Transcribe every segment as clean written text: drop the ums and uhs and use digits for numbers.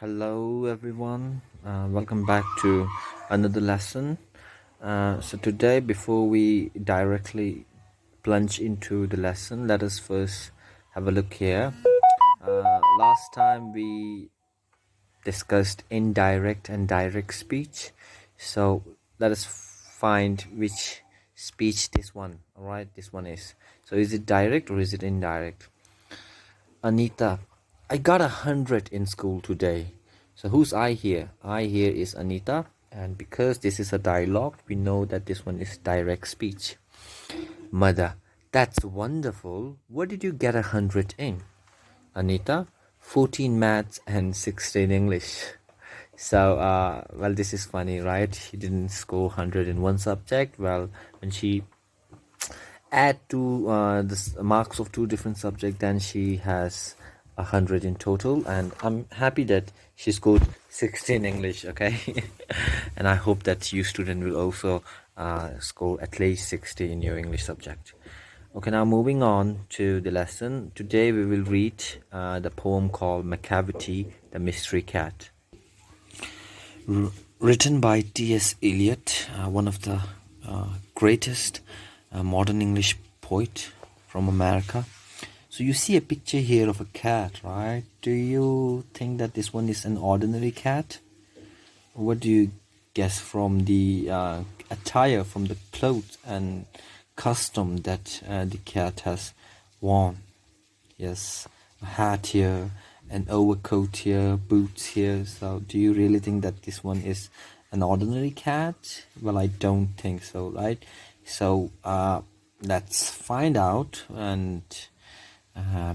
Hello everyone, welcome back to another lesson. So today, before we directly plunge into the lesson, let us first have a look here. Last time we discussed indirect and direct speech, so let us find which speech this one, all right, this one is. So is it direct or is it indirect? Anita, I got 100 in school today. So who's I here? I here is Anita, and because this is a dialogue, we know that this one is direct speech. Mother, that's wonderful. What did you get 100 in? Anita, 14 maths and 16 English. So, well, this is funny, right? She didn't score 100 in one subject. Well, when she add to the marks of two different subjects, then she has 100 in total, and I'm happy that she scored 16 English. Okay. And I hope that you student will also score at least 60 in your English subject. Okay, now moving on to the lesson. Today we will read the poem called Macavity, the Mystery Cat, written by T.S. Eliot, one of the greatest modern English poet from America. So you see a picture here of a cat, right? Do you think that this one is an ordinary cat? What do you guess from the attire, from the clothes and custom that the cat has worn? Yes, a hat here, an overcoat here, boots here. So do you really think that this one is an ordinary cat? Well, I don't think so, right? So let's find out. And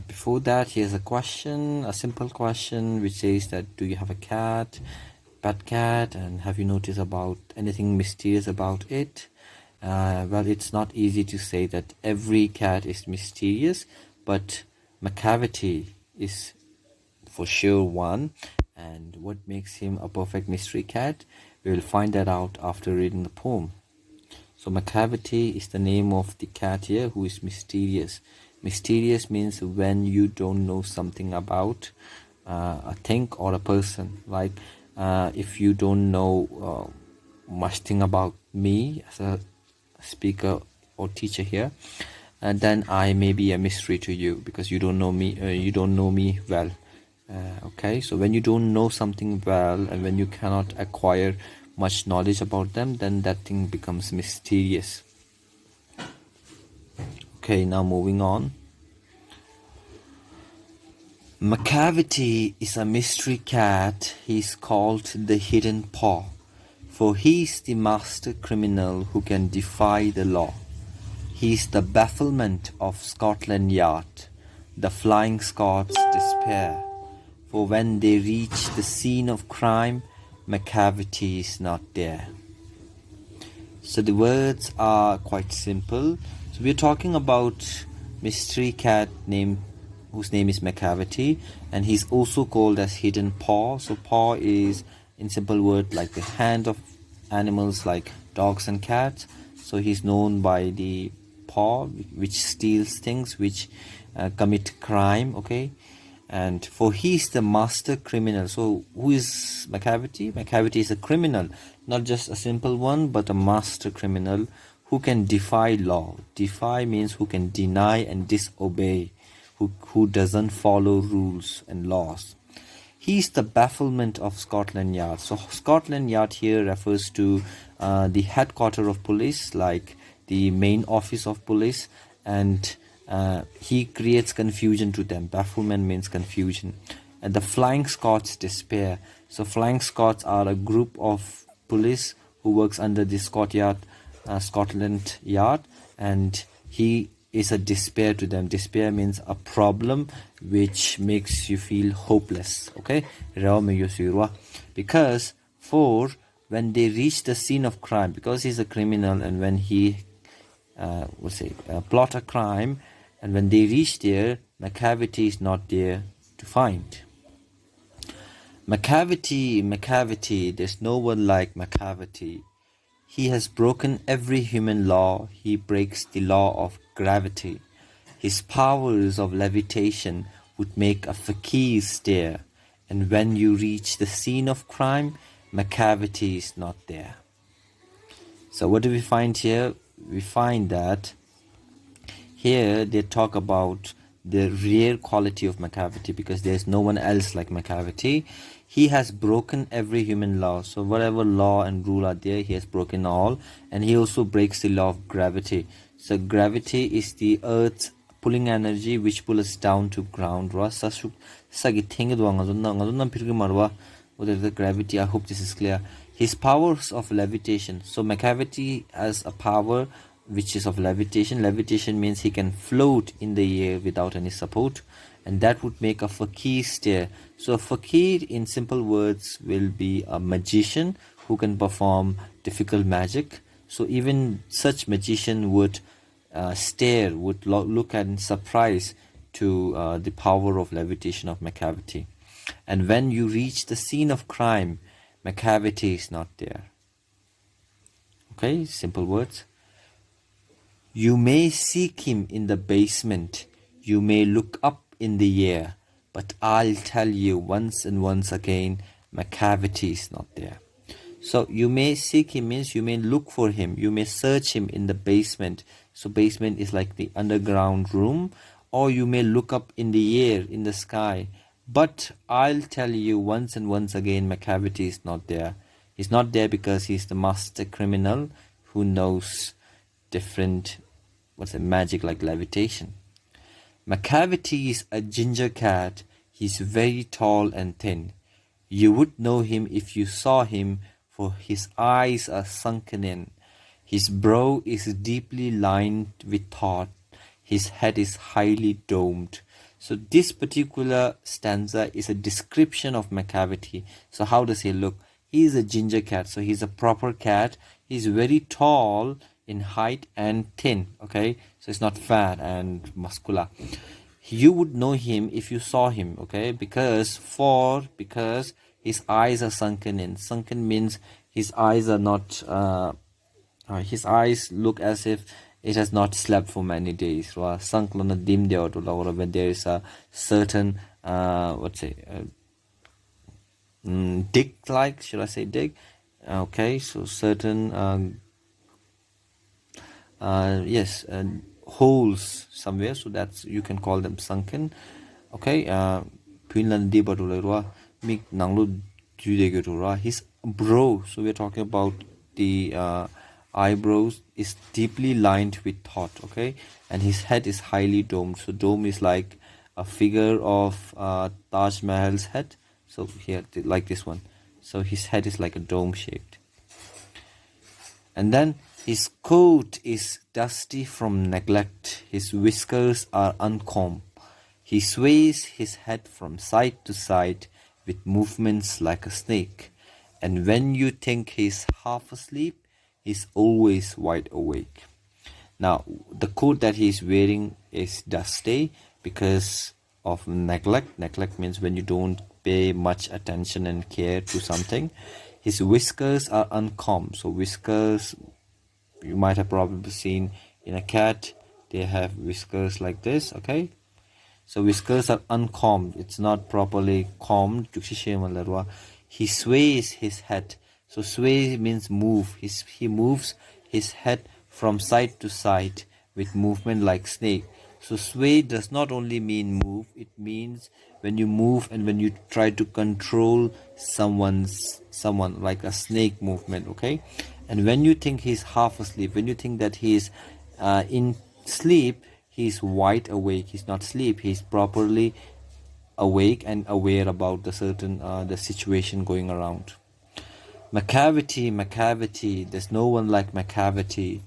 before that, here's a question, a simple question, which says that do you have a cat, pet cat, and have you noticed about anything mysterious about it? Well, it's not easy to say that every cat is mysterious, but Macavity is for sure one. And what makes him a perfect mystery cat? We will find that out after reading the poem. So Macavity is the name of the cat here who is mysterious. Mysterious means when you don't know something about a thing or a person. Like if you don't know much thing about me as a speaker or teacher here, and then I may be a mystery to you because you don't know me. You don't know me well. Okay, so when you don't know something well and when you cannot acquire much knowledge about them, then that thing becomes mysterious. Okay, now moving on. Macavity is a mystery cat. He's called the Hidden Paw, for he's the master criminal who can defy the law. He's the bafflement of Scotland Yard, the Flying Scots' despair, for when they reach the scene of crime, Macavity is not there. So the words are quite simple. So we're talking about mystery cat whose name is Macavity, and he's also called as Hidden Paw. So paw is, in simple word, like the hand of animals like dogs and cats. So he's known by the paw, which steals things, which commit crime. Okay, and for he's the master criminal. So who is Macavity? Macavity is a criminal, not just a simple one, but a master criminal who can defy law. Defy means who can deny and disobey, who doesn't follow rules and laws. He's the bafflement of Scotland Yard. So Scotland Yard here refers to the headquarters of police, like the main office of police, and he creates confusion to them. Bafflement means confusion. And the Flying Scots despair. So Flying Scots are a group of police who works under the Scotland Yard, and he is a despair to them. Despair means a problem which makes you feel hopeless. Okay, because for when they reach the scene of crime, because he's a criminal, and when he plot a crime, and when they reach there, Macavity is not there to find. Macavity, there's no one like Macavity. He has broken every human law. He breaks the law of gravity. His powers of levitation would make a fakir stare. And when you reach the scene of crime, Macavity is not there. So what do we find here? We find that here they talk about the rare quality of Macavity, because there's no one else like Macavity. He has broken every human law. So whatever law and rule are there, he has broken all. And he also breaks the law of gravity. So gravity is the earth's pulling energy which pulls us down to ground. The gravity, I hope this is clear. His powers of levitation. So Macavity has a power which is of levitation. Levitation means he can float in the air without any support, and that would make a fakir stare. So a fakir, in simple words, will be a magician who can perform difficult magic. So even such magician would stare, would look at in surprise to the power of levitation of Macavity. And when you reach the scene of crime, Macavity is not there. Okay, simple words. You may seek him in the basement, you may look up in the air, but I'll tell you once and once again, Macavity is not there. So you may seek him means you may look for him, you may search him in the basement. So basement is like the underground room, or you may look up in the air, in the sky. But I'll tell you once and once again, Macavity is not there. He's not there because he's the master criminal who knows different magic like levitation. Macavity is a ginger cat. He's very tall and thin. You would know him if you saw him, for his eyes are sunken in. His brow is deeply lined with thought. His head is highly domed. So this particular stanza is a description of Macavity. So how does he look? He is a ginger cat. So he's a proper cat. He's very tall in height and thin. Okay, so it's not fat and muscular. You would know him if you saw him. Okay, because his eyes are sunken in. Sunken means his eyes are not. His eyes look as if it has not slept for many days. Sunk on a dim day or when there is a certain dig, like, should I say dig? Okay, so certain holes somewhere, so that's, you can call them sunken. Okay, his brow, so we're talking about the eyebrows, is deeply lined with thought. Okay, and his head is highly domed. So dome is like a figure of Taj Mahal's head. So here, like this one. So his head is like a dome shaped. And then his coat is dusty from neglect. His whiskers are uncombed. He sways his head from side to side with movements like a snake. And when you think he's half asleep, he's always wide awake. Now, the coat that he's wearing is dusty because of neglect. Neglect means when you don't pay much attention and care to something. His whiskers are uncombed. So whiskers, you might have probably seen in a cat, they have whiskers like this. Okay, so whiskers are uncombed. It's not properly combed. He sways his head. So sway means move. He moves his head from side to side with movement like snake. So sway does not only mean move, it means when you move and when you try to control someone like a snake movement. Okay, and when you think he's half asleep, when you think that he's in sleep, he's wide awake. He's not asleep, he's properly awake and aware about the certain the situation going around. Macavity, there's no one like Macavity,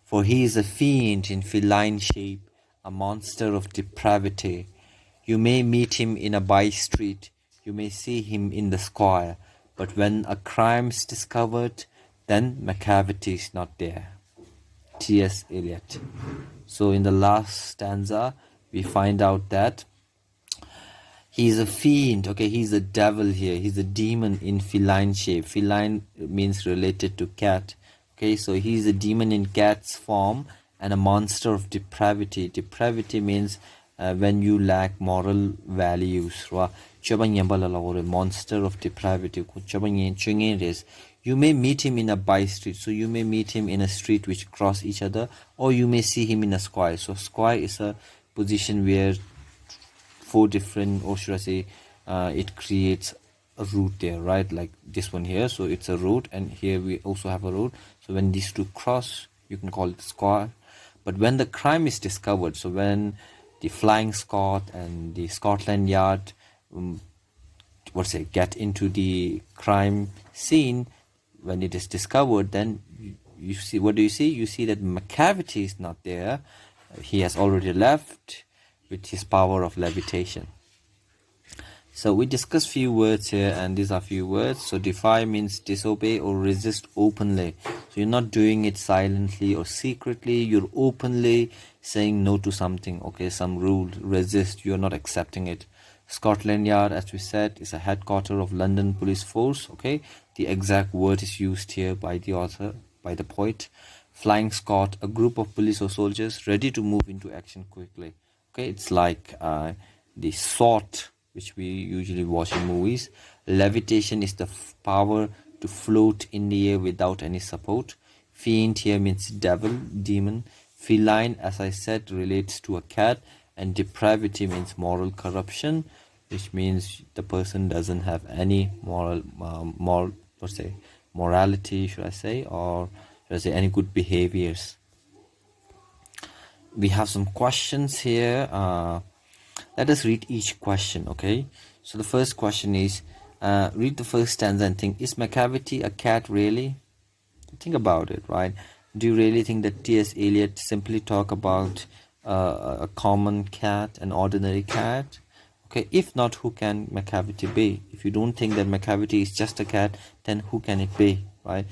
for he is a fiend in feline shape, a monster of depravity. You may meet him in a by street, you may see him in the square, but when a crime's discovered, then Macavity is not there. T.S. Eliot. So in the last stanza, we find out that he's a fiend. Okay, he's a devil here. He's a demon in feline shape. Feline means related to cat. Okay, so he's a demon in cat's form and a monster of depravity. Depravity means when you lack moral values. or a monster of depravity. You may meet him in a by street, so you may meet him in a street which cross each other, or you may see him in a square. So square is a position where four different, or should I say, it creates a route there, right? Like this one here, so it's a road, and here we also have a road. So when these two cross, you can call it square. But when the crime is discovered, so when the Flying Scot and the Scotland Yard get into the crime scene, when it is discovered, then you see, what do you see? You see that Macavity is not there. He has already left with his power of levitation. So we discussed few words here, and these are few words. So defy means disobey or resist openly. So you're not doing it silently or secretly, you're openly saying no to something, okay, some rule. Resist, you're not accepting it. Scotland Yard, as we said, is a headquarter of London police force, okay. The exact word is used here by the author, by the poet. Flying Scot, a group of police or soldiers ready to move into action quickly, okay. It's like the sword which we usually watch in movies. Levitation is the power to float in the air without any support. Fiend here means devil, demon. Feline, as I said, relates to a cat. And depravity means moral corruption, which means the person doesn't have any morality, should I say, or should I say any good behaviors. We have some questions here. Let us read each question, okay? So the first question is, read the first stanza and think, is Macavity a cat really? Think about it, right? Do you really think that T.S. Eliot simply talk about a common cat, an ordinary cat? Okay, if not, who can Macavity be? If you don't think that Macavity is just a cat, then who can it be, right?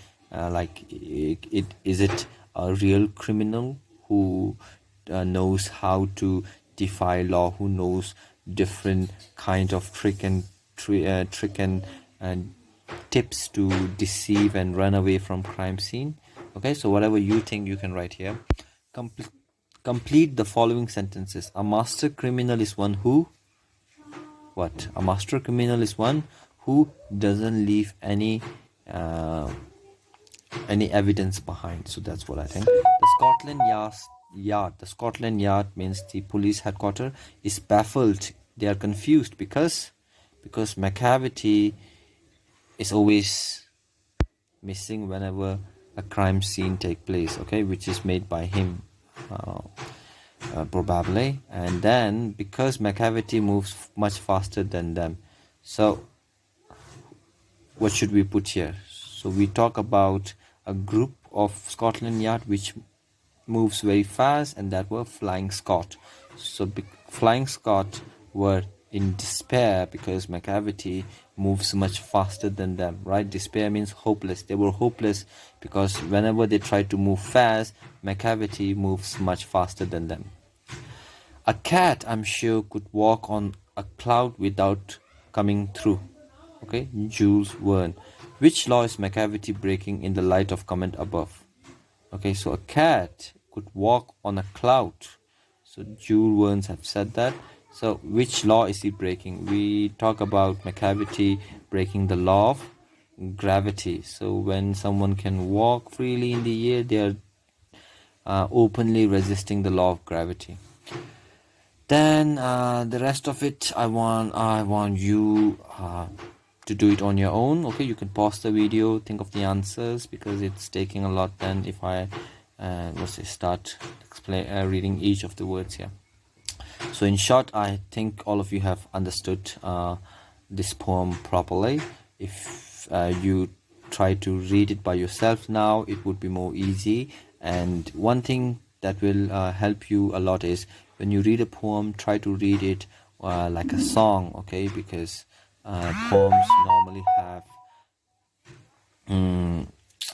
Is it a real criminal who knows how to defy law, who knows different kind of trick and tips to deceive and run away from crime scene? Okay, so whatever you think, you can write here. Complete the following sentences. A master criminal is one who... What? A master criminal is one who doesn't leave any evidence behind. So that's what I think. The Scotland Yard means the police headquarters is baffled. They are confused because Macavity is always missing whenever a crime scene take place, okay, which is made by him, probably. And then because Macavity moves much faster than them, so what should we put here? So we talk about a group of Scotland Yard which moves very fast, and that were Flying Scot. So Flying Scot were in despair because Macavity moves much faster than them, right? Despair means hopeless. They were hopeless because whenever they tried to move fast, Macavity moves much faster than them. A cat, I'm sure, could walk on a cloud without coming through. Okay, Jules Verne. Which law is Macavity breaking in the light of comment above? Okay, so a cat could walk on a cloud. So Jules Verne have said that. So which law is he breaking? We talk about Macavity breaking the law of gravity. So when someone can walk freely in the air, they are openly resisting the law of gravity. Then the rest of it, I want you to do it on your own. Okay, you can pause the video, think of the answers, because it's taking a lot then if I start reading each of the words here. So in short, I think all of you have understood this poem properly. If you try to read it by yourself now, it would be more easy. And one thing that will help you a lot is when you read a poem, try to read it like a song, okay? Because poems normally have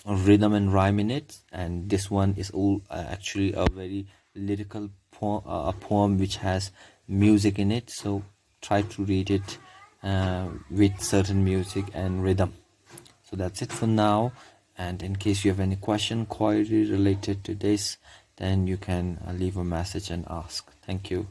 rhythm and rhyme in it, and this one is all actually a very lyrical poem, a poem which has music in it. So try to read it with certain music and rhythm. So that's it for now, and in case you have any query related to this, then you can leave a message and ask. Thank you.